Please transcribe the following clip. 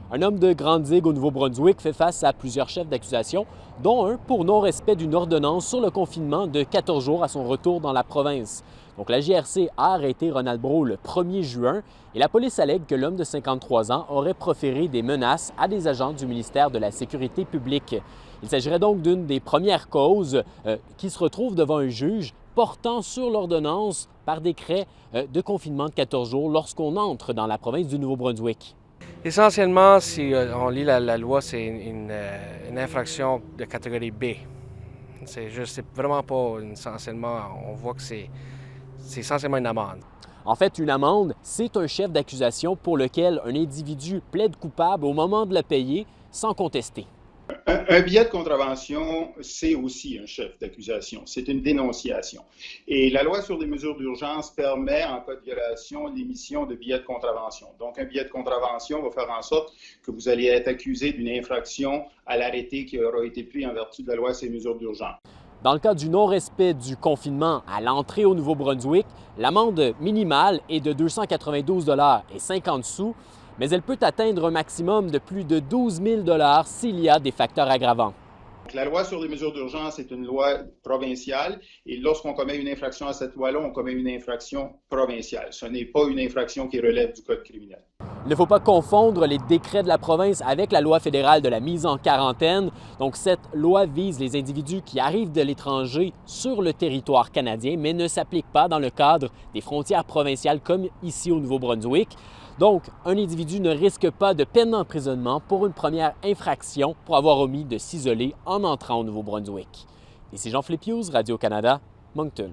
Un homme de Grande-Digue au Nouveau-Brunswick fait face à plusieurs chefs d'accusation, dont un pour non-respect d'une ordonnance sur le confinement de 14 jours à son retour dans la province. Donc la JRC a arrêté Ronald Brault le 1er juin et la police allègue que l'homme de 53 ans aurait proféré des menaces à des agents du ministère de la Sécurité publique. Il s'agirait donc d'une des premières causes qui se retrouve devant un juge portant sur l'ordonnance par décret de confinement de 14 jours lorsqu'on entre dans la province du Nouveau-Brunswick. Essentiellement, si on lit la loi, c'est une infraction de catégorie B. C'est vraiment pas essentiellement, on voit que c'est essentiellement une amende. En fait, une amende, c'est un chef d'accusation pour lequel un individu plaide coupable au moment de le payer sans contester. Un billet de contravention, c'est aussi un chef d'accusation, c'est une dénonciation. Et la loi sur les mesures d'urgence permet, en cas de violation, l'émission de billets de contravention. Donc, un billet de contravention va faire en sorte que vous allez être accusé d'une infraction à l'arrêté qui aura été pris en vertu de la loi sur les mesures d'urgence. Dans le cas du non-respect du confinement à l'entrée au Nouveau-Brunswick, l'amende minimale est de 292,50 $, mais elle peut atteindre un maximum de plus de 12 000 $ s'il y a des facteurs aggravants. La loi sur les mesures d'urgence est une loi provinciale et lorsqu'on commet une infraction à cette loi-là, on commet une infraction provinciale. Ce n'est pas une infraction qui relève du Code criminel. Il ne faut pas confondre les décrets de la province avec la loi fédérale de la mise en quarantaine. Donc, cette loi vise les individus qui arrivent de l'étranger sur le territoire canadien, mais ne s'applique pas dans le cadre des frontières provinciales comme ici au Nouveau-Brunswick. Donc, un individu ne risque pas de peine d'emprisonnement pour une première infraction pour avoir omis de s'isoler en entrant au Nouveau-Brunswick. Ici Jean-Philippe Hughes, Radio-Canada, Moncton.